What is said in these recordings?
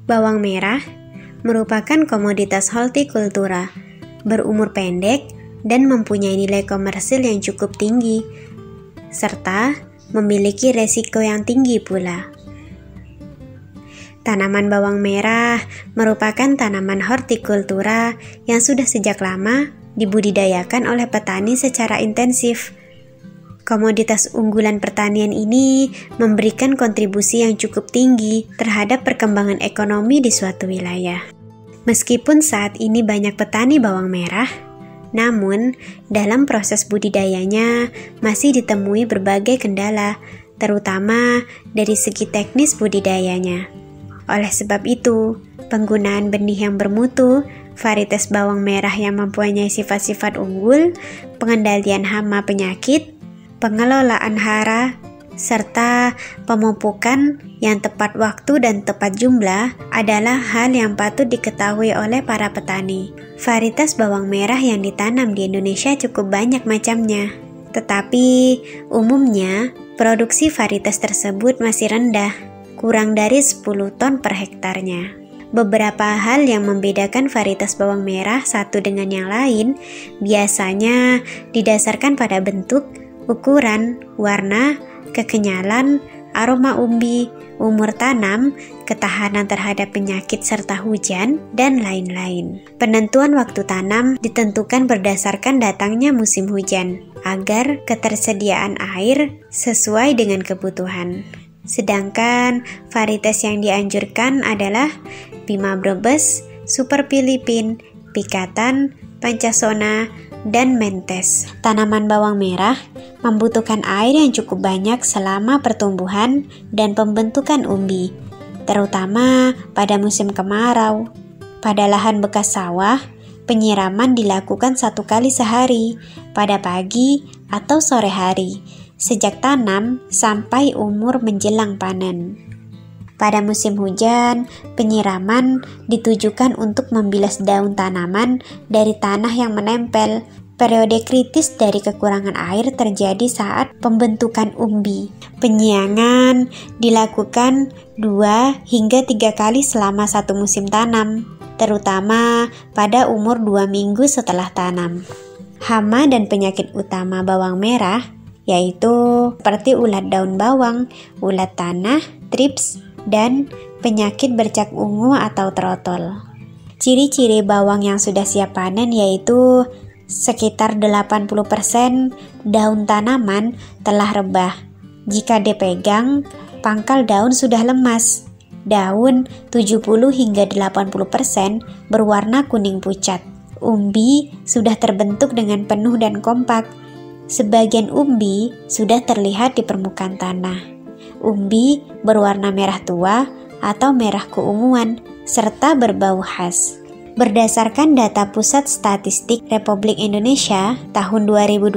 Bawang merah merupakan komoditas hortikultura, berumur pendek dan mempunyai nilai komersil yang cukup tinggi, serta memiliki resiko yang tinggi pula. Tanaman bawang merah merupakan tanaman hortikultura yang sudah sejak lama dibudidayakan oleh petani secara intensif. Komoditas unggulan pertanian ini memberikan kontribusi yang cukup tinggi terhadap perkembangan ekonomi di suatu wilayah. Meskipun saat ini banyak petani bawang merah, namun dalam proses budidayanya masih ditemui berbagai kendala, terutama dari segi teknis budidayanya. Oleh sebab itu, penggunaan benih yang bermutu, varietas bawang merah yang mempunyai sifat-sifat unggul, pengendalian hama penyakit, pengelolaan hara, serta pemupukan yang tepat waktu dan tepat jumlah adalah hal yang patut diketahui oleh para petani. Varietas bawang merah yang ditanam di Indonesia cukup banyak macamnya, tetapi umumnya produksi varietas tersebut masih rendah, kurang dari 10 ton per hektarnya. Beberapa hal yang membedakan varietas bawang merah satu dengan yang lain biasanya didasarkan pada bentuk, ukuran, warna, kekenyalan, aroma umbi, umur tanam, ketahanan terhadap penyakit serta hujan, dan lain-lain. Penentuan waktu tanam ditentukan berdasarkan datangnya musim hujan, agar ketersediaan air sesuai dengan kebutuhan. Sedangkan varietas yang dianjurkan adalah Bima Brebes, Super Filipin, Pikatan, Pancasona, dan Mentes. Tanaman bawang merah membutuhkan air yang cukup banyak selama pertumbuhan dan pembentukan umbi, terutama pada musim kemarau. Pada lahan bekas sawah, penyiraman dilakukan 1 kali sehari, pada pagi atau sore hari, sejak tanam sampai umur menjelang panen. Pada musim hujan, penyiraman ditujukan untuk membilas daun tanaman dari tanah yang menempel. Periode kritis dari kekurangan air terjadi saat pembentukan umbi. Penyiangan dilakukan 2 hingga 3 kali selama 1 musim tanam, terutama pada umur 2 minggu setelah tanam. Hama dan penyakit utama bawang merah yaitu seperti ulat daun bawang, ulat tanah, trips, dan penyakit bercak ungu atau trotol. Ciri-ciri bawang yang sudah siap panen yaitu sekitar 80% daun tanaman telah rebah. Jika dipegang, pangkal daun sudah lemas. Daun 70 hingga 80% berwarna kuning pucat. Umbi sudah terbentuk dengan penuh dan kompak. Sebagian umbi sudah terlihat di permukaan tanah. Umbi berwarna merah tua atau merah keunguan serta berbau khas. Berdasarkan data Pusat Statistik Republik Indonesia tahun 2020,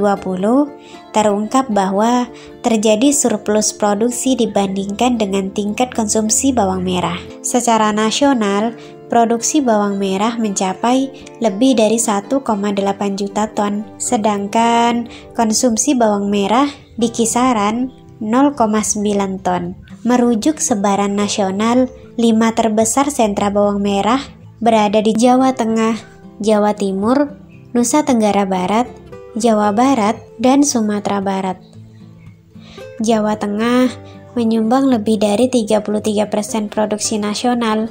terungkap bahwa terjadi surplus produksi dibandingkan dengan tingkat konsumsi bawang merah. Secara nasional, produksi bawang merah mencapai lebih dari 1,8 juta ton, sedangkan konsumsi bawang merah di kisaran 0,9 ton. Merujuk sebaran nasional, 5 terbesar sentra bawang merah berada di Jawa Tengah, Jawa Timur, Nusa Tenggara Barat, Jawa Barat, dan Sumatera Barat. Jawa Tengah menyumbang lebih dari 33% produksi nasional.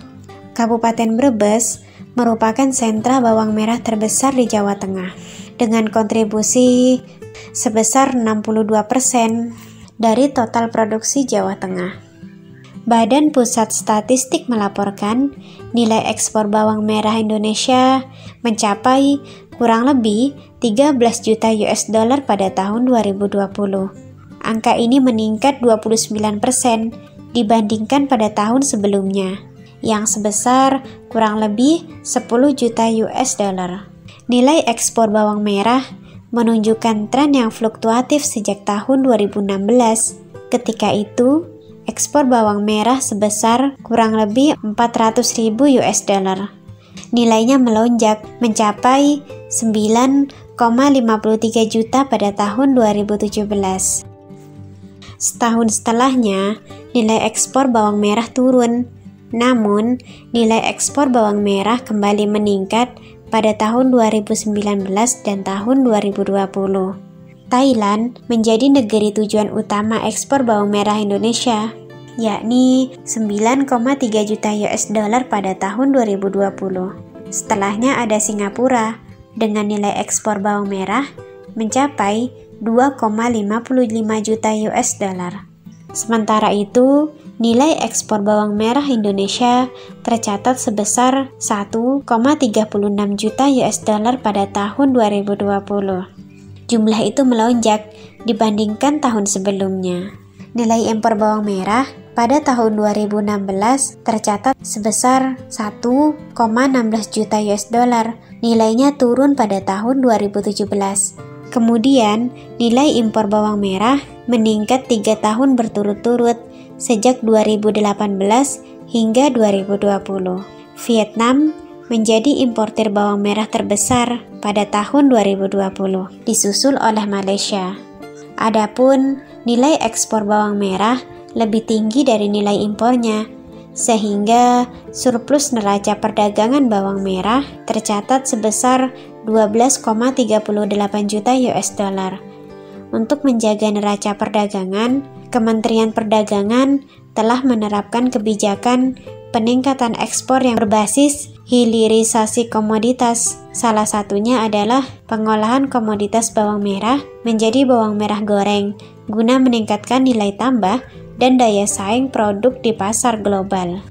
Kabupaten Brebes merupakan sentra bawang merah terbesar di Jawa Tengah, dengan kontribusi sebesar 62% dari total produksi Jawa Tengah. Badan Pusat Statistik melaporkan nilai ekspor bawang merah Indonesia mencapai kurang lebih 13 juta US dollar pada tahun 2020. Angka ini meningkat 29% dibandingkan pada tahun sebelumnya, yang sebesar kurang lebih 10 juta US dollar. Nilai ekspor bawang merah menunjukkan tren yang fluktuatif sejak tahun 2016. Ketika itu, ekspor bawang merah sebesar kurang lebih 400.000 US dollar. Nilainya melonjak mencapai 9,53 juta pada tahun 2017. Setahun setelahnya, nilai ekspor bawang merah turun Namun, nilai ekspor bawang merah kembali meningkat pada tahun 2019 dan tahun 2020. Thailand menjadi negeri tujuan utama ekspor bawang merah Indonesia, yakni 9,3 juta US dollar pada tahun 2020. Setelahnya ada Singapura dengan nilai ekspor bawang merah mencapai 2,55 juta US dollar. Sementara itu, nilai ekspor bawang merah Indonesia tercatat sebesar 1,36 juta US dollar pada tahun 2020. Jumlah itu melonjak dibandingkan tahun sebelumnya. Nilai impor bawang merah pada tahun 2016 tercatat sebesar 1,16 juta US dollar. Nilainya turun pada tahun 2017. Kemudian, nilai impor bawang merah meningkat 3 tahun berturut-turut sejak 2018 hingga 2020. Vietnam menjadi importir bawang merah terbesar pada tahun 2020, disusul oleh Malaysia. Adapun nilai ekspor bawang merah lebih tinggi dari nilai impornya, sehingga surplus neraca perdagangan bawang merah tercatat sebesar 12,38 juta US dollar. Untuk menjaga neraca perdagangan, Kementerian Perdagangan telah menerapkan kebijakan peningkatan ekspor yang berbasis hilirisasi komoditas. Salah satunya adalah pengolahan komoditas bawang merah menjadi bawang merah goreng guna meningkatkan nilai tambah dan daya saing produk di pasar global.